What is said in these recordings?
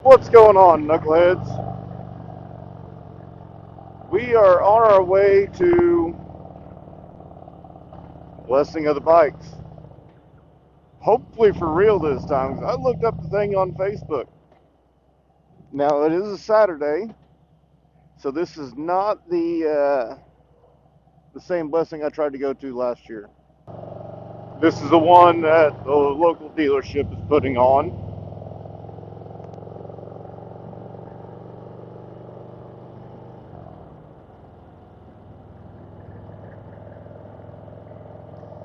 What's going on, knuckleheads? We are on our way to Blessing of the Bikes. Hopefully for real this time, 'cause I looked up the thing on Facebook. Now, it is a Saturday, so this is not the same blessing I tried to go to last year. This is the one that the local dealership is putting on.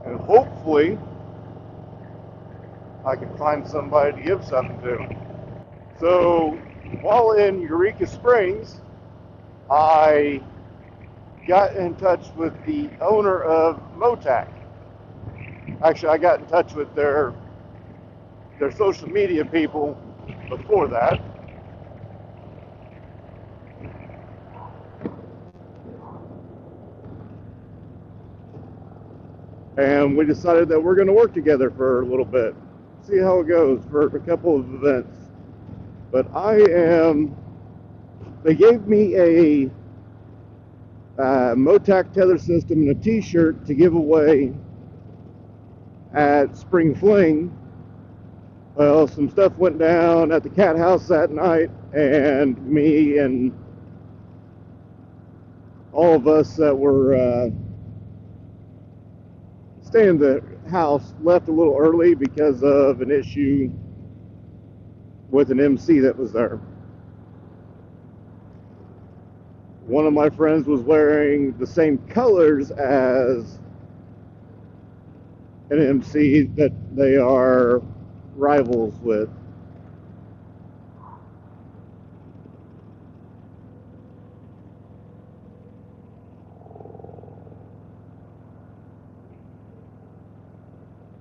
And hopefully, I can find somebody to give something to. So, while in Eureka Springs, I got in touch with the owner of Motak. Actually, I got in touch with their social media people before that. And we decided that we're going to work together for a little bit, see how it goes for a couple of events. But they gave me a Motak tether system and a t-shirt to give away at Spring Fling. Well, some stuff went down at the cat house that night, and me and all of us that were staying in the house left a little early because of an issue with an MC that was there. One of my friends was wearing the same colors as an MC that they are rivals with.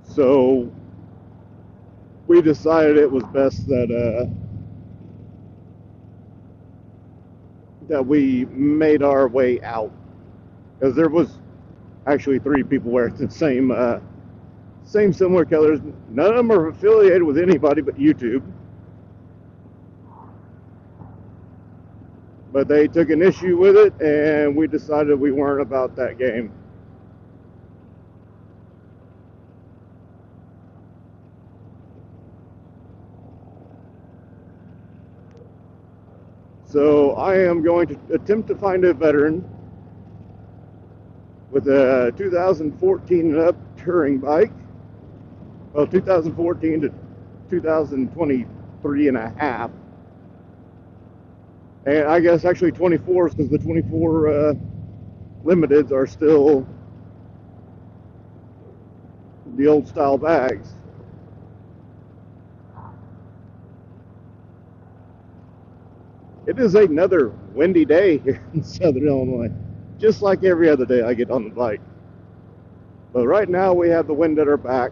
So we decided it was best that we made our way out, because there was actually 3 people wearing the same similar colors. None of them are affiliated with anybody but YouTube, but they took an issue with it, and we decided we weren't about that game. So I am going to attempt to find a veteran with a 2014 and up touring bike. Well, 2014 to 2023 and a half. And I guess actually 24s, because the 24 limiteds are still the old style bags. It is another windy day here in Southern Illinois, just like every other day I get on the bike. But right now we have the wind at our back,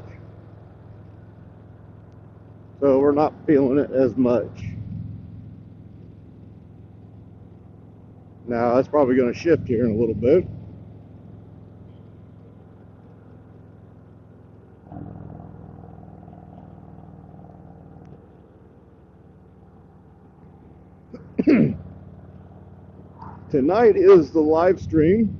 so we're not feeling it as much. Now that's probably going to shift here in a little bit. Tonight is the live stream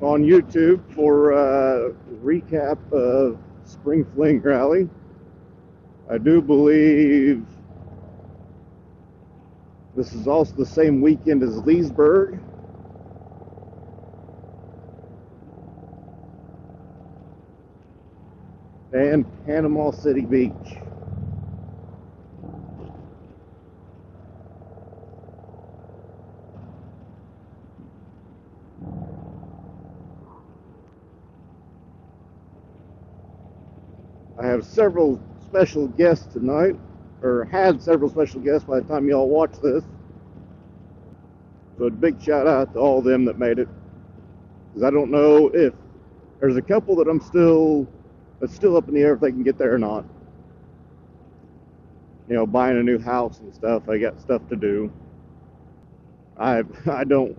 on YouTube for a recap of Spring Fling Rally. I do believe this is also the same weekend as Leesburg. And Panama City Beach. I have several special guests tonight, or had several special guests by the time y'all watch this. So a big shout out to all of them that made it. Because I don't know if there's a couple that that's still up in the air if they can get there or not. You know, buying a new house and stuff. I got stuff to do. I don't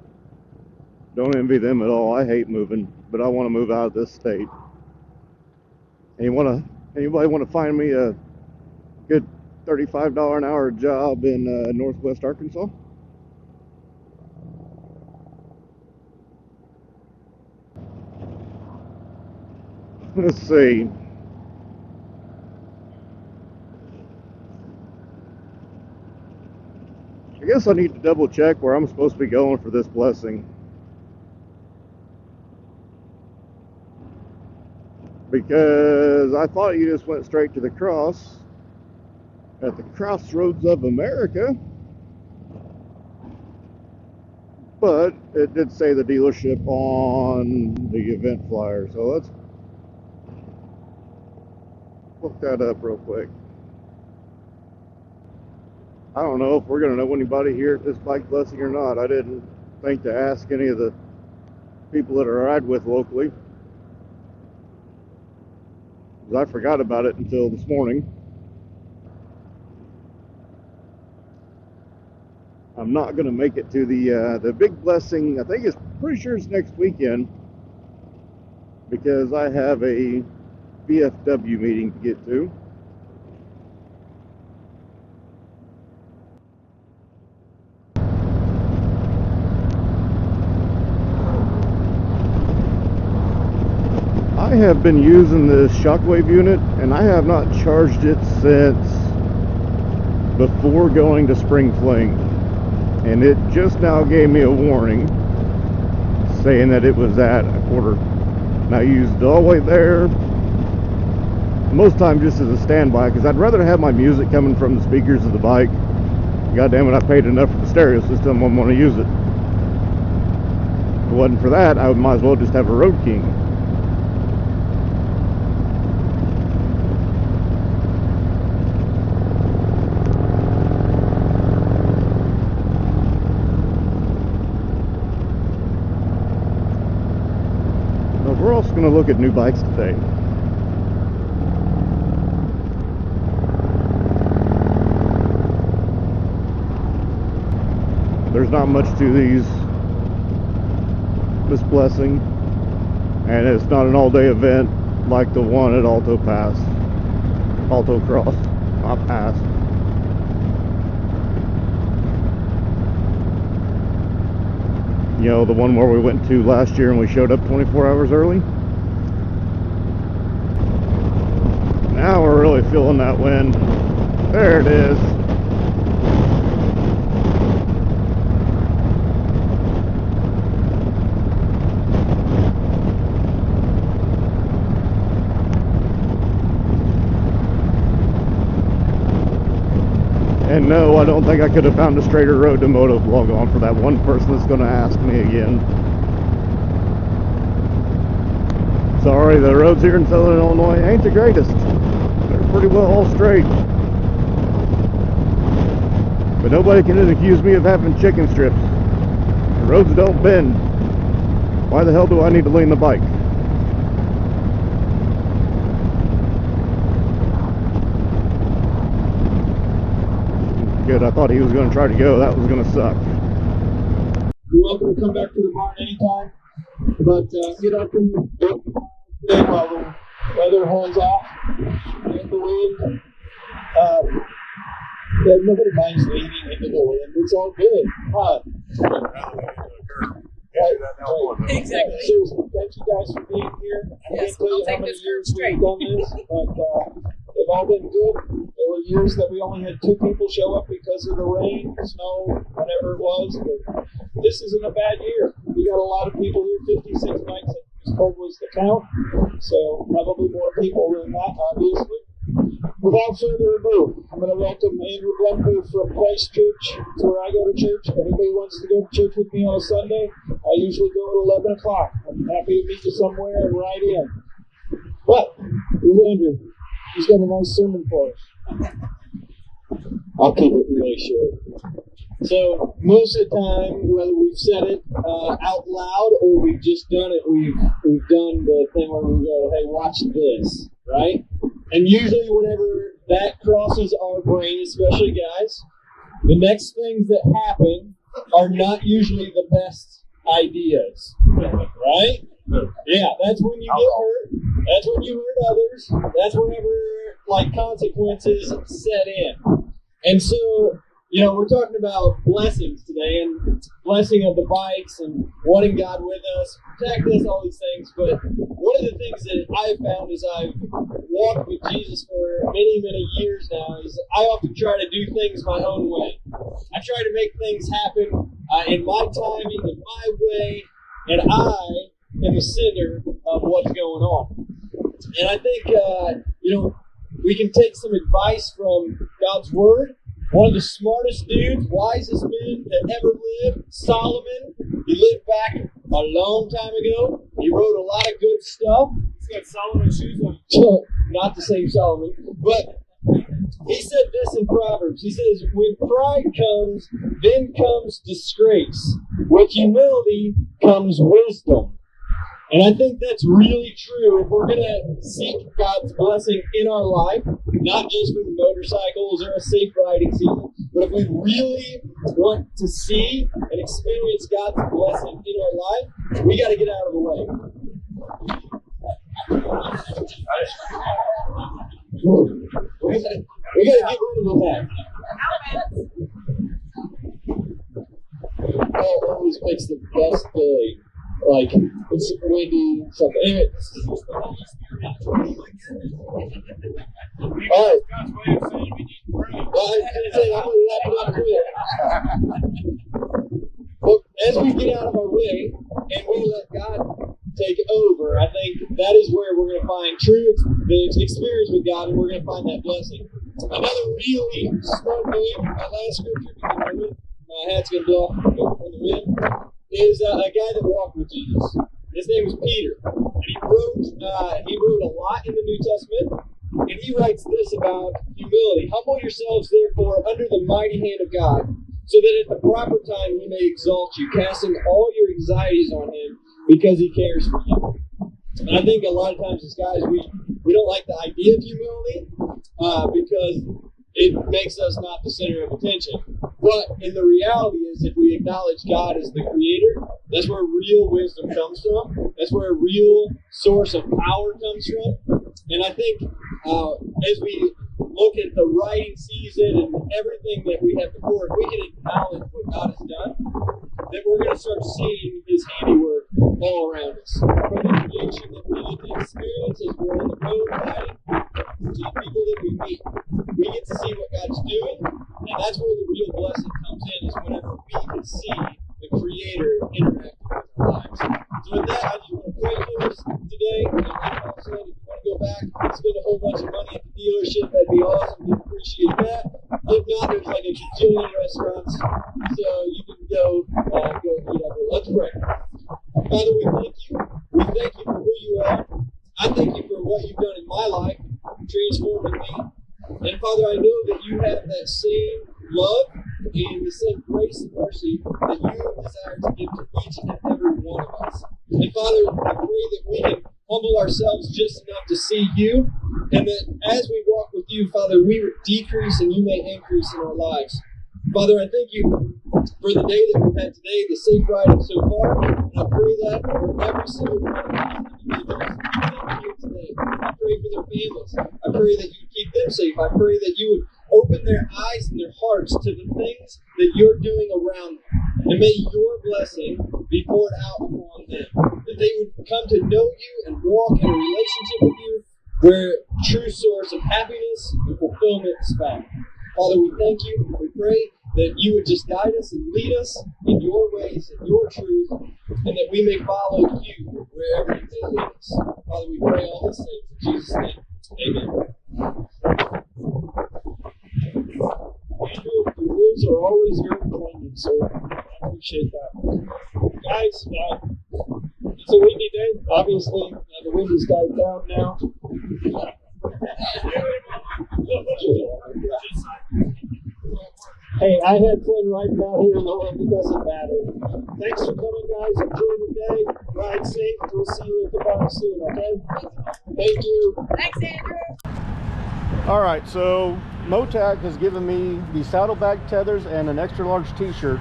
envy them at all. I hate moving, but I want to move out of this state. And anybody want to find me a good $35 an hour job in Northwest Arkansas. Let's see. I guess I need to double check where I'm supposed to be going for this blessing, because I thought you just went straight to the cross at the Crossroads of America, but it did say the dealership on the event flyer, so let's look that up real quick. I don't know if we're going to know anybody here at this bike blessing or not. I didn't think to ask any of the people that I ride with locally, because I forgot about it until this morning. I'm not going to make it to the big blessing. I think it's pretty sure it's next weekend, because I have a VFW meeting to get to. I have been using this shockwave unit, and I have not charged it since before going to Spring Fling, and it just now gave me a warning saying that it was at a quarter. And I used it all the way there, most times just as a standby, because I'd rather have my music coming from the speakers of the bike. God damn it, I paid enough for the stereo system, I want to use it. If it wasn't for that, I might as well just have a Road King. We're also going to look at new bikes today. There's not much to this blessing, and it's not an all-day event like the one at Alto Cross, not Pass. You know, the one where we went to last year and we showed up 24 hours early. Now we're really feeling that wind. There it is. And no, I don't think I could have found a straighter road to motovlog on for that one person that's going to ask me again. Sorry, the roads here in Southern Illinois ain't the greatest. They're pretty well all straight. But nobody can accuse me of having chicken strips. The roads don't bend. Why the hell do I need to lean the bike? Good, I thought he was going to try to go. That was going to suck. You're welcome to come back to the barn anytime, but get up and while the weather holds off and the wind. Nobody minds leaning into the wind. It's all good. Right. Exactly. Seriously, thank you guys for being here. I can't tell you how many years we've done this, but they've all been good. There were years that we only had 2 people show up because of the rain, snow, whatever it was, but this isn't a bad year. We got a lot of people here, 56 bikes that was told was the count, so probably more people than that, obviously. Without further ado, I'm going to welcome Andrew Blumper from Christchurch. It's where I go to church. If anybody wants to go to church with me on a Sunday, I usually go at 11 o'clock. I'm happy to meet you somewhere and ride in. But, here's Andrew. He's got a nice sermon for us. I'll keep it really short. So, most of the time, whether we've said it out loud or we've just done it, we've done the thing where we go, hey, watch this, right? And usually whenever that crosses our brain, especially guys, the next things that happen are not usually the best ideas, right? Yeah, that's when you get hurt. That's when you hurt others. That's whenever like consequences set in. And so, you know, we're talking about blessings today, and blessing of the bikes and wanting God with us, protect us, all these things. But one of the things that I've found as I've walked with Jesus for many, many years now is I often try to do things my own way. I try to make things happen in my timing, in my way, and I am the center of what's going on. And I think, you know, we can take some advice from God's Word. One of the smartest dudes, wisest men that ever lived, Solomon. He lived back a long time ago. He wrote a lot of good stuff. He's got Solomon shoes on. Not the same Solomon, but he said this in Proverbs. He says, when pride comes, then comes disgrace. With humility comes wisdom. And I think that's really true if we're going to seek God's blessing in our life, not just from motorcycles or a safe riding season, but if we really want to see and experience God's blessing in our life, we got to get out of the way. We got to get rid of the heck. Oh, it always makes the best day. Like, it's windy, something. Anyway. All right. Well, I was going to say, I'm going to wrap it up quick. But as we get out of our way and we let God take over, I think that is where we're going to find the experience with God, and we're going to find that blessing. Another really smart move, my last scripture, because my hat's going to blow off from the wind, is a guy that walked with Jesus. His name was Peter, and he wrote a lot in the New Testament, and he writes this about humility. Humble yourselves, therefore, under the mighty hand of God, so that at the proper time he may exalt you, casting all your anxieties on him, because he cares for you. And I think a lot of times as guys, we don't like the idea of humility, because it makes us not the center of attention. But in the reality is, if we acknowledge God as the creator, that's where real wisdom comes from. That's where a real source of power comes from. And I think as we look at the riding season and everything that we have before, if we can acknowledge what God has done, then we're going to start seeing his handiwork all around us. From the creation that we get to experience as we're on the road riding, to the people that we meet, we get to see what God's doing, and that's where the real blessing comes in, is whenever we can see the Creator interacting with our lives. So with that, I just want to pray for us today, and like Paul said, if you want to go back and spend a whole bunch of money at the dealership, that'd be awesome. We'd appreciate that. If not, there's like a gajillion restaurants, so you can go eat up. Let's pray. Father, we thank you. We thank you for who you are. I thank you for what you've done in my life, transforming me. And Father, I know that you have that same love and the same grace and mercy that you desire to give to each and every one of us. And Father, I pray that we can humble ourselves just enough to see you, and that as we walk with you, Father, we would decrease and you may increase in our lives. Father, I thank you for the day that we've had today, the safe riding so far, and I pray that for every single one of these individuals that are here today. I pray for their families. I pray that you keep them safe. I pray that you would open their eyes and their hearts to the things that you're doing around them. And may your blessing be poured out upon them. That they would come to know you and walk in a relationship with you where true source of happiness and fulfillment is found. Father, we thank you. We pray that you would just guide us and lead us in your ways and your truth, and that we may follow you wherever you may lead us. Father, we pray all these things in Jesus' name. Amen. Andrew, the rules are always very plain, so I appreciate that. Guys, it's a windy day. Obviously, the wind has died down now. Hey, I had fun riding out here in the wind. It doesn't matter. Thanks for coming, guys. Enjoy the day. Ride safe. We'll see you at the bar soon, okay? Thank you. Thanks, Andrew. All right, so Motak has given me the saddlebag tethers and an extra large t-shirt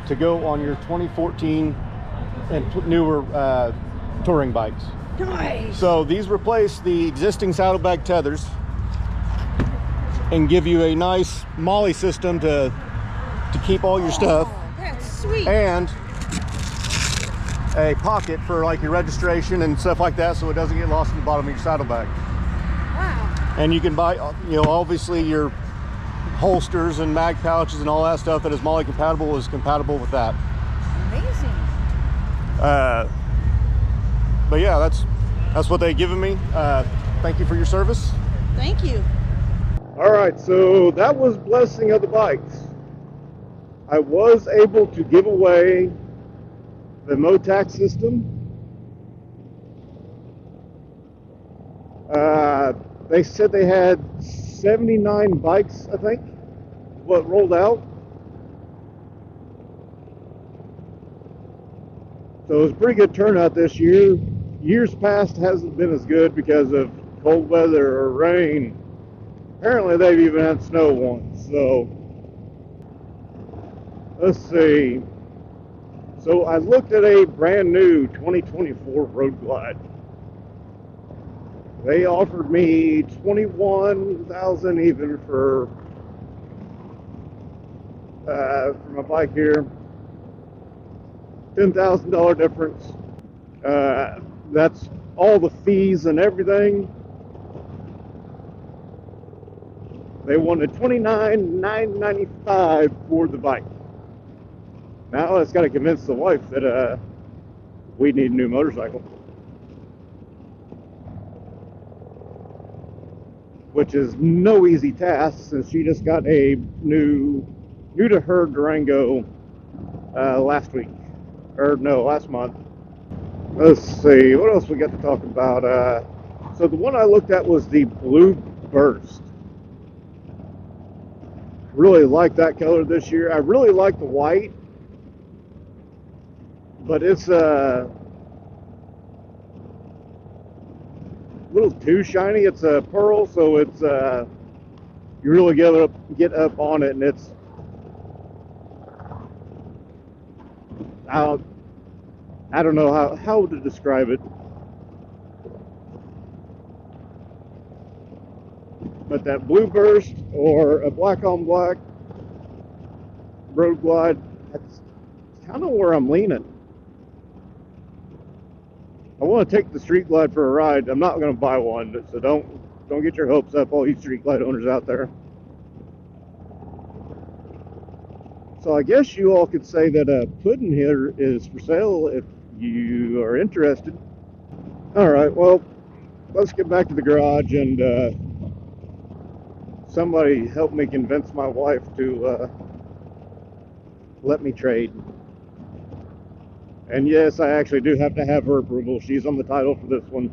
to go on your 2014 and newer touring bikes. Nice. So these replace the existing saddlebag tethers, and give you a nice molly system to keep all your stuff. That's sweet. And a pocket for like your registration and stuff like that, so it doesn't get lost in the bottom of your saddlebag. Wow. And you can buy, you know, obviously your holsters and mag pouches and all that stuff that is molly compatible is compatible with that. Amazing. But yeah, that's what they've given me. Thank you for your service. Thank you. All right, so that was Blessing of the Bikes. I was able to give away the Motak system. They said they had 79 bikes, I think, what rolled out. So it was a pretty good turnout this year. Years past hasn't been as good because of cold weather or rain. Apparently they've even had snow once, so let's see. So I looked at a brand new 2024 Road Glide. They offered me $21,000 even for my bike here. $10,000 difference. That's all the fees and everything. They wanted $29,995 for the bike. Now it's got to convince the wife that we need a new motorcycle, which is no easy task since she just got a new to her Durango last week, or no, last month. Let's see, what else we got to talk about? So the one I looked at was the Blue Burst. Really like that color this year. I really like the white, but it's a little too shiny. It's a pearl, so it's you really get up on it, and it's I don't know how to describe it, but that Blue Burst or a black on black Road Glide, that's kind of where I'm leaning. I want to take the Street Glide for a ride. I'm not going to buy one, so don't get your hopes up, all you Street Glide owners out there. So I guess you all could say that Puddin' here is for sale if you are interested. All right, well, let's get back to the garage and somebody help me convince my wife to let me trade. And yes, I actually do have to have her approval. She's on the title for this one.